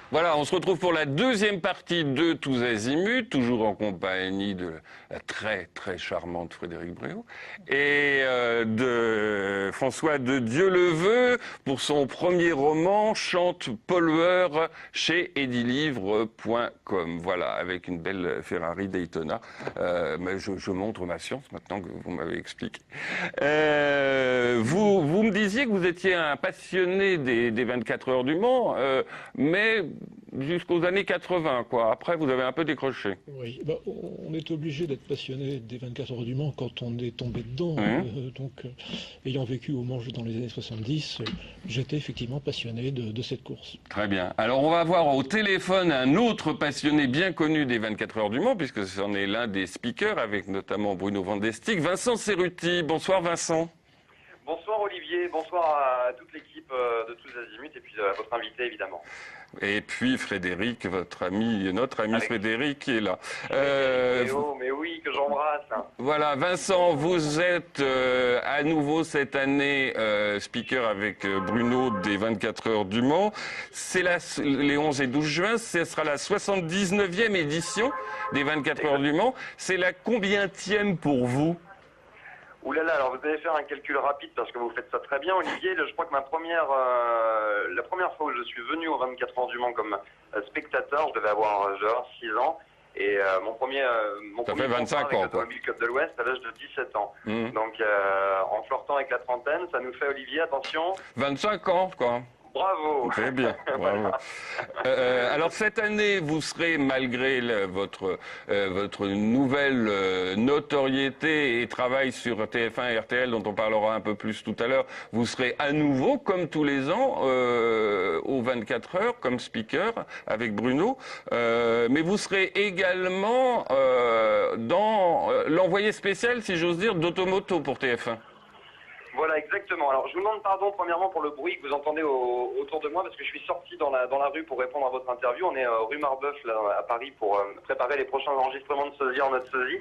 Voilà, on se retrouve pour la deuxième partie de Tous Azimuts, toujours en compagnie de la très très charmante Frédéric Bréau et de François de Dieuleveux pour son premier roman Chante Pollueur chez edilivre.com. Voilà, avec une belle Ferrari Daytona. Mais je montre ma science maintenant que vous m'avez expliqué. Vous me disiez que vous étiez un passionné des 24 heures du Mans, mais jusqu'aux années 80, quoi. Après, vous avez un peu décroché. Oui, on est obligé d'être passionné des 24 heures du Mans quand on est tombé dedans. Ayant vécu au Mans dans les années 70, j'étais effectivement passionné de cette course. Très bien. Alors, on va avoir au téléphone un autre passionné bien connu des 24 heures du Mans, puisque c'en est l'un des speakers, avec notamment Bruno Vandestick, Vincent Cerruti. Bonsoir, Vincent. Bonsoir Olivier, bonsoir à toute l'équipe de Tous Azimuts et puis à votre invité évidemment. Et puis Frédéric, notre ami Frédéric qui est là. Mais oui, que j'embrasse. Voilà, Vincent, vous êtes à nouveau cette année speaker avec Bruno des 24 heures du Mans. C'est les 11 et 12 juin, ce sera la 79e édition des 24 heures du Mans. C'est la combientième pour vous? Ouh là là, alors vous allez faire un calcul rapide parce que vous faites ça très bien Olivier. Je crois que la première fois où je suis venu aux 24 heures du Mans comme spectateur, je devais avoir 6 ans. Et mon premier ça fait 25 ans, l'Automobile Club de l'Ouest à l'âge de 17 ans. Donc en flirtant avec la trentaine, ça nous fait Olivier, attention. 25 ans, quoi. Bravo. Très bien, bravo. Alors cette année, vous serez, malgré votre nouvelle notoriété et travail sur TF1 et RTL, dont on parlera un peu plus tout à l'heure, vous serez à nouveau, comme tous les ans, aux 24 heures, comme speaker, avec Bruno. Mais vous serez également dans l'envoyé spécial, si j'ose dire, d'Automoto pour TF1. Voilà, exactement. Alors, je vous demande pardon, premièrement, pour le bruit que vous entendez autour de moi, parce que je suis sorti dans la rue pour répondre à votre interview. On est rue Marbeuf, là, à Paris, pour préparer les prochains enregistrements de Sosie en notre Sosie.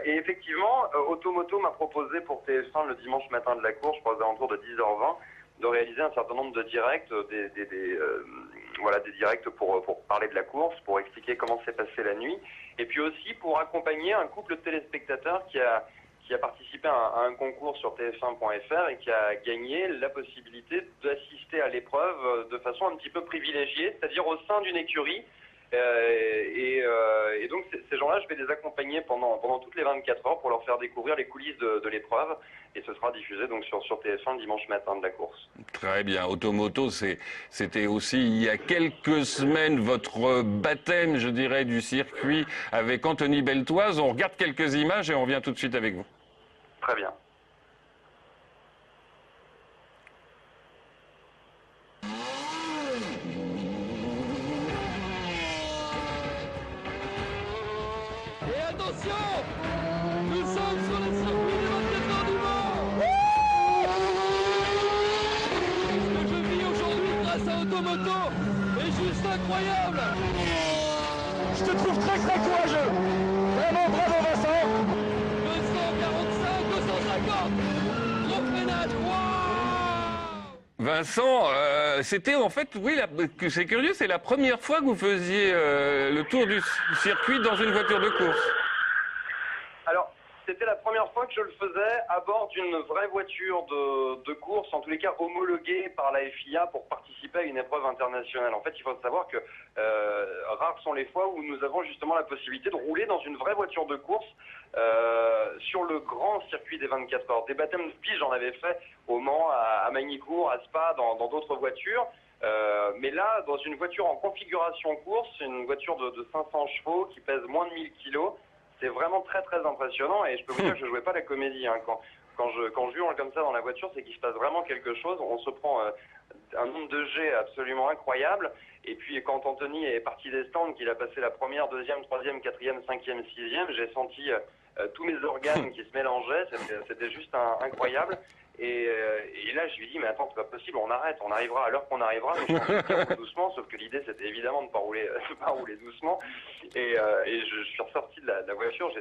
Et effectivement, Automoto m'a proposé pour TF1 le dimanche matin de la course, je crois aux alentours de 10h20, de réaliser un certain nombre de directs, des directs pour parler de la course, pour expliquer comment s'est passée la nuit, et puis aussi pour accompagner un couple de téléspectateurs qui a participé à un concours sur tf1.fr et qui a gagné la possibilité d'assister à l'épreuve de façon un petit peu privilégiée, c'est-à-dire au sein d'une écurie. Et donc ces gens-là, je vais les accompagner pendant toutes les 24 heures pour leur faire découvrir les coulisses de l'épreuve. Et ce sera diffusé donc sur TF1 dimanche matin de la course. Très bien. Automoto, c'était aussi il y a quelques semaines votre baptême, je dirais, du circuit avec Anthony Beltoise. On regarde quelques images et on revient tout de suite avec vous. Très bien. Et attention, nous sommes sur le circuit des 24 heures du Mans. Ce que je vis aujourd'hui grâce à Automoto est juste incroyable. Je te trouve très courageux. Vraiment bravo Vincent. 245, 250. Gros freinage. Wow. Vincent, c'était en fait, oui, c'est curieux, c'est la première fois que vous faisiez le tour du circuit dans une voiture de course. Alors, c'était la première fois que je le faisais à bord d'une vraie voiture de course, en tous les cas homologuée par la FIA pour participer à une épreuve internationale. En fait, il faut savoir que rares sont les fois où nous avons justement la possibilité de rouler dans une vraie voiture de course sur le grand circuit des 24 heures. Des baptêmes de piste, j'en avais fait au Mans, à Magny-Cours, à Spa, dans d'autres voitures. Mais là, dans une voiture en configuration course, une voiture de 500 chevaux qui pèse moins de 1000 kilos, c'est vraiment très impressionnant et je peux vous dire que je jouais pas la comédie. Hein. Quand je hurle comme ça dans la voiture, c'est qu'il se passe vraiment quelque chose. On se prend un nombre de jets absolument incroyable. Et puis quand Anthony est parti des stands, qu'il a passé la première, deuxième, troisième, quatrième, cinquième, sixième, j'ai senti tous mes organes qui se mélangeaient. C'était juste incroyable. Et là, je lui dis, mais attends, c'est pas possible, on arrête, on arrivera à l'heure qu'on arrivera, donc on roule doucement, sauf que l'idée, c'était évidemment de ne pas rouler, doucement. Et je suis ressorti de la voiture,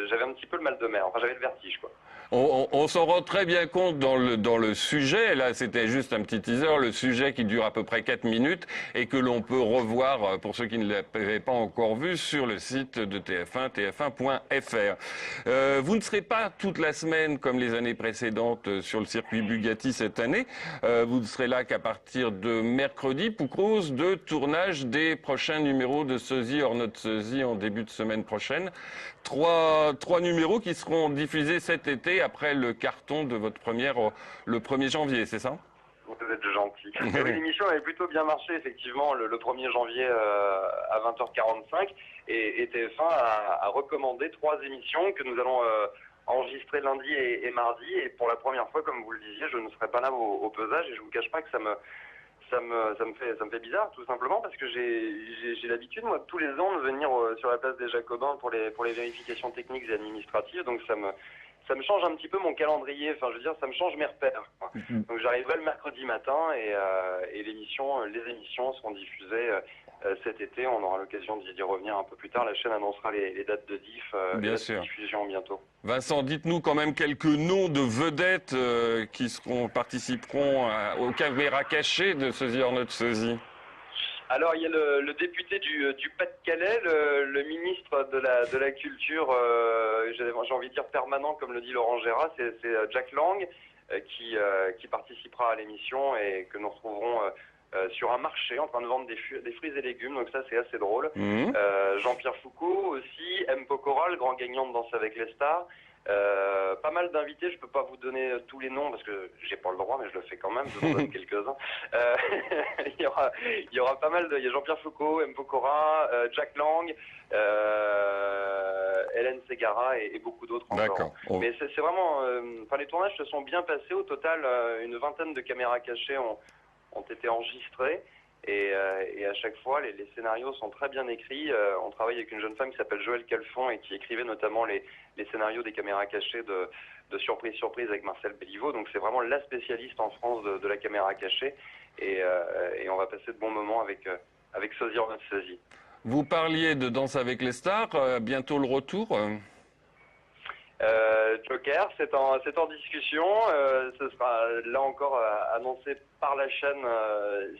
j'avais un petit peu le mal de mer, enfin, j'avais le vertige, quoi. On s'en rend très bien compte dans le sujet. Là, c'était juste un petit teaser, le sujet qui dure à peu près 4 minutes et que l'on peut revoir, pour ceux qui ne l'avaient pas encore vu, sur le site de TF1, tf1.fr. Vous ne serez pas toute la semaine comme les années précédentes sur le circuit Bugatti cette année. Vous ne serez là qu'à partir de mercredi pour cause de tournage des prochains numéros de Sosie hors notre Sosie en début de semaine prochaine. Trois numéros qui seront diffusés cet été après le carton de votre première le 1er janvier, c'est ça? Vous êtes gentil. Oui, l'émission avait plutôt bien marché, effectivement, le 1er janvier à 20h45. Et TF1 a recommandé 3 émissions que nous allons enregistrer lundi et mardi. Et pour la première fois, comme vous le disiez, je ne serai pas là au pesage. Et je ne vous cache pas que ça me fait bizarre, tout simplement, parce que j'ai l'habitude, moi, tous les ans, de venir sur la place des Jacobins pour les vérifications techniques et administratives. Donc ça me change un petit peu mon calendrier. Enfin, je veux dire, ça me change mes repères, quoi. Donc j'arriverai le mercredi matin et les émissions seront diffusées cet été. On aura l'occasion d'y revenir un peu plus tard. La chaîne annoncera les dates de diff et de diffusion bientôt. Vincent, dites-nous quand même quelques noms de vedettes qui participeront aux caméras cachées de Sosie hors notre Sosie. Alors, il y a le député du Pas-de-Calais, le ministre de la Culture, j'ai envie de dire permanent, comme le dit Laurent Gérard, c'est Jack Lang, qui participera à l'émission et que nous retrouverons sur un marché en train de vendre des fruits et légumes, donc ça c'est assez drôle. Jean-Pierre Foucault aussi, M. Pokora, le grand gagnant de Danse avec les stars. Pas mal d'invités, je peux pas vous donner tous les noms parce que j'ai pas le droit, mais je le fais quand même, je vous en donne quelques-uns. Il y aura pas mal il y a Jean-Pierre Foucault, M. Pokora, Jack Lang, Hélène Ségara et beaucoup d'autres encore. D'accord. Mais c'est vraiment, les tournages se sont bien passés. Au total, une vingtaine de caméras cachées ont été enregistrées. Et à chaque fois, les scénarios sont très bien écrits. On travaille avec une jeune femme qui s'appelle Joëlle Calfon et qui écrivait notamment les scénarios des caméras cachées de Surprise Surprise avec Marcel Béliveau. Donc c'est vraiment la spécialiste en France de la caméra cachée. Et on va passer de bons moments avec Sosie hors notre Sosie. Vous parliez de Danse avec les stars, bientôt le retour Joker, c'est en discussion. Ce sera là encore annoncé par la chaîne,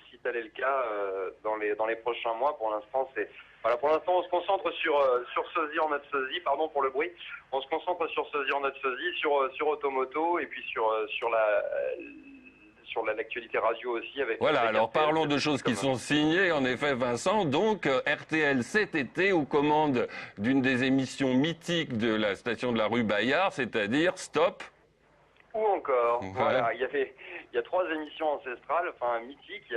si tel est le cas, dans les prochains mois. Pour l'instant, on se concentre sur Sosie hors notre Sosie. Pardon pour le bruit. On se concentre sur Sosie hors notre Sosie, sur Automoto et puis sur l'actualité radio aussi. Voilà, avec alors RTL, parlons de choses qui sont signées, en effet, Vincent. Donc, RTL cet été aux commandes d'une des émissions mythiques de la station de la rue Bayard, c'est-à-dire Stop. Ou encore. Voilà, il y a 3 émissions ancestrales, mythiques.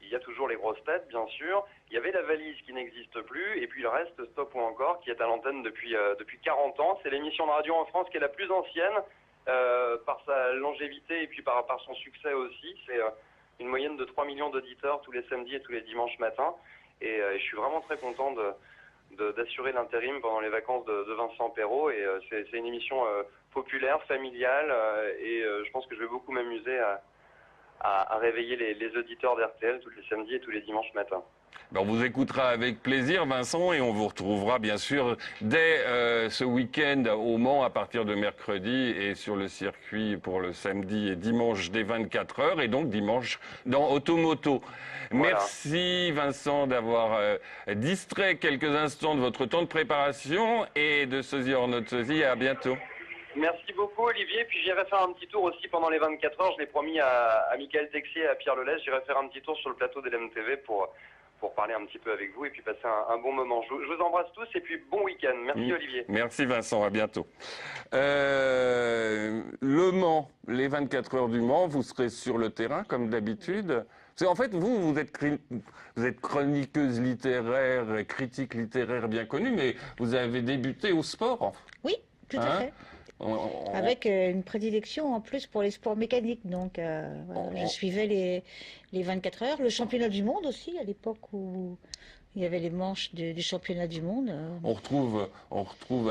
Il y a toujours les grosses têtes, bien sûr. Il y avait la valise qui n'existe plus, et puis le reste, Stop ou encore, qui est à l'antenne depuis 40 ans. C'est l'émission de radio en France qui est la plus ancienne. Par sa longévité et puis par son succès aussi. C'est une moyenne de 3 millions d'auditeurs tous les samedis et tous les dimanches matins. Et je suis vraiment très content d'assurer l'intérim pendant les vacances de Vincent Perrault. Et c'est une émission populaire, familiale. Et je pense que je vais beaucoup m'amuser à réveiller les auditeurs d'RTL tous les samedis et tous les dimanches matins. On vous écoutera avec plaisir, Vincent, et on vous retrouvera bien sûr dès ce week-end au Mans à partir de mercredi et sur le circuit pour le samedi et dimanche dès 24h et donc dimanche dans Automoto. Voilà. Merci Vincent d'avoir distrait quelques instants de votre temps de préparation et de Sosie hors notre Sosie. À bientôt. Merci beaucoup Olivier, puis j'irai faire un petit tour aussi pendant les 24 heures, je l'ai promis à Michael Texier et à Pierre Lelez, j'irai faire un petit tour sur le plateau de l'MTV pour parler un petit peu avec vous et puis passer un bon moment. Je vous embrasse tous et puis bon week-end. Merci Olivier. Merci Vincent, à bientôt. Le Mans, les 24 heures du Mans, vous serez sur le terrain comme d'habitude. En fait, vous êtes chroniqueuse littéraire, critique littéraire bien connue, mais vous avez débuté au sport. Oui, tout à fait. Avec une prédilection en plus pour les sports mécaniques. Donc, voilà, je suivais les 24 heures, le championnat du monde aussi, à l'époque où Il y avait les manches du championnat du monde. On retrouve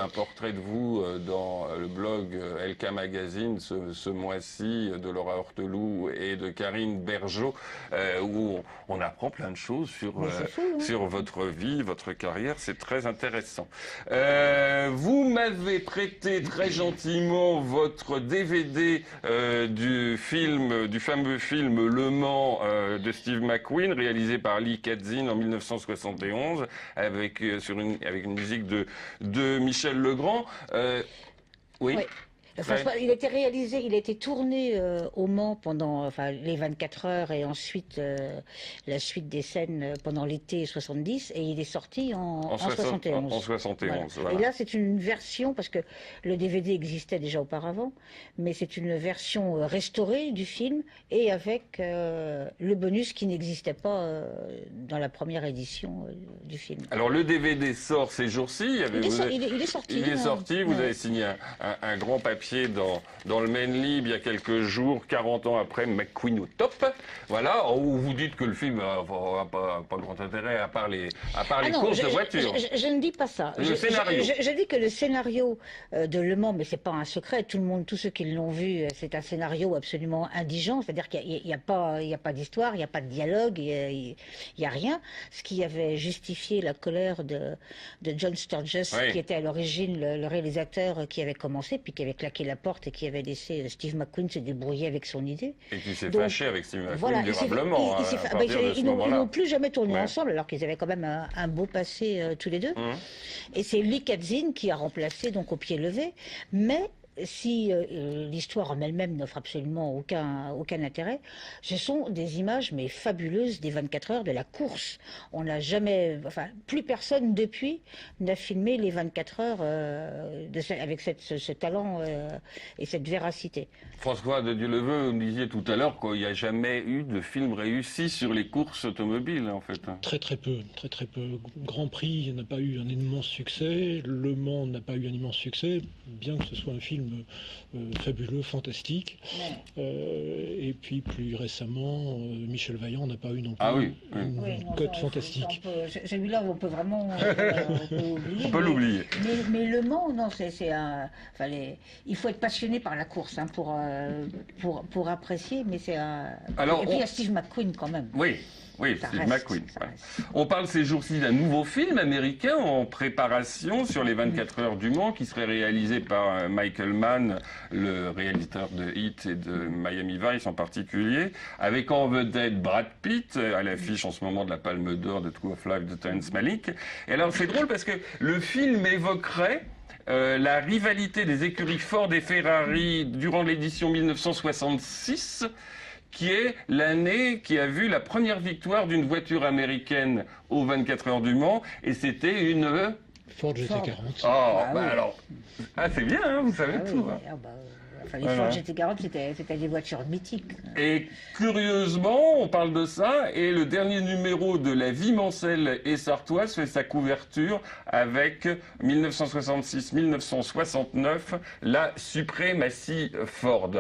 un portrait de vous dans le blog LK Magazine ce mois-ci de Laura Horteloup et de Karine Bergeot, où on apprend plein de choses sur votre vie, votre carrière. C'est très intéressant. Vous m'avez prêté très gentiment votre DVD du fameux film Le Mans de Steve McQueen, réalisé par Lee Katzin en 1971, avec une musique de Michel Legrand. Oui. Enfin, il a été tourné au Mans pendant les 24 heures et ensuite la suite des scènes pendant l'été 70 et il est sorti en 71. En 71, voilà. Et là, c'est une version, parce que le DVD existait déjà auparavant, mais c'est une version restaurée du film et avec le bonus qui n'existait pas dans la première édition du film. Alors le DVD sort ces jours-ci. Il est sorti. Il est sorti, vous avez signé un grand papier dans le Main Lib il y a quelques jours, 40 ans après McQueen au top. Voilà, où vous dites que le film n'a pas grand intérêt à part les courses de voitures. Je ne dis pas ça. Scénario. Je dis que le scénario de Le Mans, mais c'est pas un secret, tous ceux qui l'ont vu, c'est un scénario absolument indigent, c'est-à-dire qu'il n'y a pas d'histoire, il n'y a pas de dialogue, il n'y a rien. Ce qui avait justifié la colère de John Sturges, qui était à l'origine le réalisateur qui avait commencé, puis qui avait claqué la porte et qui avait laissé Steve McQueen se débrouiller avec son idée. Et qui s'est fâché avec Steve McQueen durablement. Ils n'ont plus jamais tourné ensemble, alors qu'ils avaient quand même un beau passé tous les deux. Et c'est Lee Katzin qui a remplacé donc au pied levé, mais si l'histoire en elle-même n'offre absolument aucun intérêt, ce sont des images mais fabuleuses des 24 heures de la course. On n'a jamais, plus personne depuis n'a filmé les 24 heures avec ce talent et cette véracité. François de Dieuleveux, vous me disiez tout à l'heure qu'il n'y a jamais eu de film réussi sur les courses automobiles, en fait. Très peu. Grand Prix n'a pas eu un immense succès, Le Mans n'a pas eu un immense succès, bien que ce soit un film fabuleux, fantastique. Et puis plus récemment, Michel Vaillant n'a pas eu non plus une cote fantastique. Celui-là, on peut vraiment oublier. On peut l'oublier. Mais Le Mans, non, il faut être passionné par la course pour apprécier, mais c'est un... Et puis il y a Steve McQueen quand même. Oui, Steve McQueen. On parle ces jours-ci d'un nouveau film américain en préparation sur les 24 heures du Mans qui serait réalisé par Michael Mann, le réalisateur de Heat et de Miami Vice en particulier, avec en vedette Brad Pitt, à l'affiche en ce moment de la Palme d'Or de True of Life de Terrence Malick. Et alors c'est drôle parce que le film évoquerait la rivalité des écuries Ford et Ferrari durant l'édition 1966, qui est l'année qui a vu la première victoire d'une voiture américaine aux 24 heures du Mans, et c'était une... Ford GT40. C'est bien, hein, vous savez tout. Les Ford GT40, c'était des voitures mythiques. Et curieusement, on parle de ça, et le dernier numéro de La Vie mancelle et sartoise fait sa couverture avec 1966-1969, la suprématie Ford.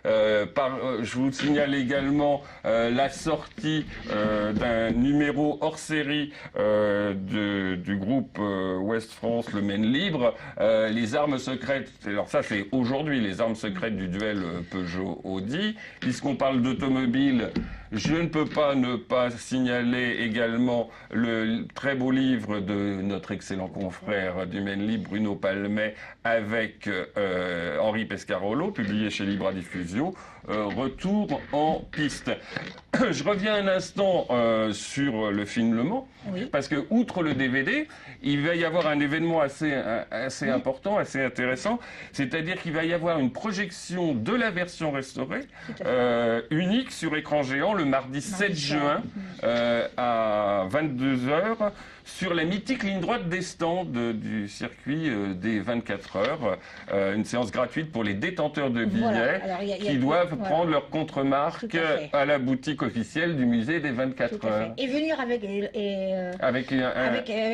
Je vous signale également la sortie d'un numéro hors série du groupe Ouest France, le Maine Libre, les armes secrètes. Alors ça c'est aujourd'hui, les armes secrètes du duel Peugeot-Audi. Puisqu'on parle d'automobile, je ne peux pas ne pas signaler également le très beau livre de notre excellent confrère du Maine Libre, Bruno Palmet, avec Henri Pescarolo, publié chez Libra Diffusion. Retour en piste. Je reviens un instant sur le film Le Mans, parce que outre le DVD, il va y avoir un événement assez important, assez intéressant, c'est-à-dire qu'il va y avoir une projection de la version restaurée, unique sur écran géant, le mardi 7 juin à 22h, sur la mythique ligne droite des stands du circuit des 24 heures. Une séance gratuite pour les détenteurs de billets qui doivent prendre leur contre-marque à la boutique officielle du musée des 24 heures. Et venir avec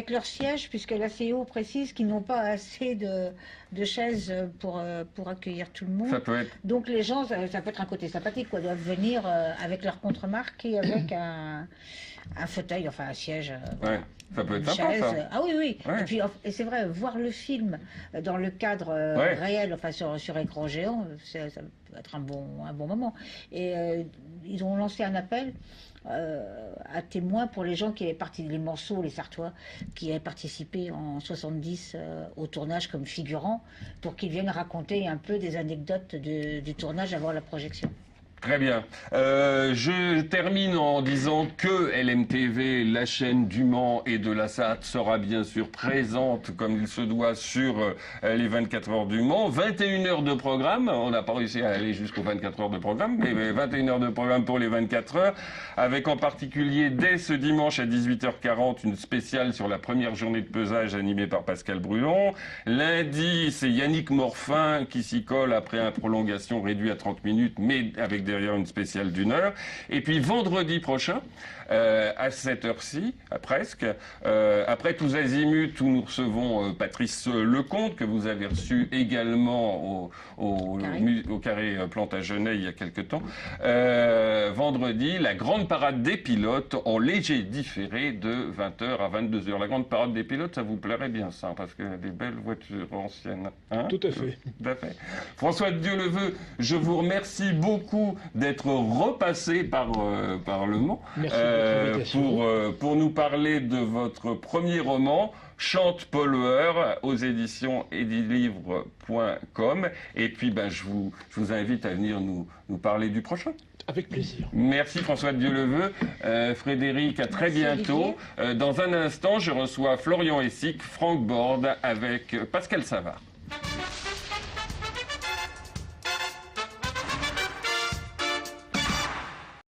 leur siège, puisque la CEO précise qu'ils n'ont pas assez de chaises pour accueillir tout le monde. Ça peut être... Donc les gens, ça peut être un côté sympathique, doivent venir avec leur contre-marque et avec un fauteuil, enfin un siège. Ouais. Ça peut être une sympa, chaise. ça. Ah oui, oui. Ouais. Et puis, et c'est vrai, voir le film dans le cadre Ouais. réel, enfin sur écran géant, ça peut être un bon moment. Et ils ont lancé un appel à témoins pour les gens qui avaient participé, les Morceaux, les Sartois, qui avaient participé en 70 au tournage comme figurants, pour qu'ils viennent raconter un peu des anecdotes du tournage avant la projection. Très bien. Je termine en disant que LMTV, la chaîne du Mans et de la SAT, sera bien sûr présente comme il se doit sur les 24 heures du Mans. 21 heures de programme. On n'a pas réussi à aller jusqu'aux 24 heures de programme, mais 21 heures de programme pour les 24 heures, avec en particulier dès ce dimanche à 18h40 une spéciale sur la première journée de pesage animée par Pascal Brulon. Lundi, c'est Yannick Morfin qui s'y colle après une prolongation réduite à 30 minutes, mais avec derrière une spéciale d'1 heure. Et puis vendredi prochain, à cette heure-ci, presque, après Tous Azimuts, où nous recevons Patrice Lecomte, que vous avez reçu également au Carré Plantagenet il y a quelque temps. Vendredi, la grande parade des pilotes en léger différé de 20h à 22h. La grande parade des pilotes, ça vous plairait bien ça, parce que des belles voitures anciennes. Hein? Tout à fait. Tout à fait. François Dieu-le-Veut, je vous remercie beaucoup d'être repassé par le Mans. Merci de votre invitation. Pour nous parler de votre premier roman, Chante pollueur, aux éditions edilivre.com. Et puis je vous invite à venir nous parler du prochain. Avec plaisir. Merci François Dieu-le-Veut. Frédéric, à très bientôt. Dans un instant, je reçois Florian Essic, Franck Borde avec Pascal Savard.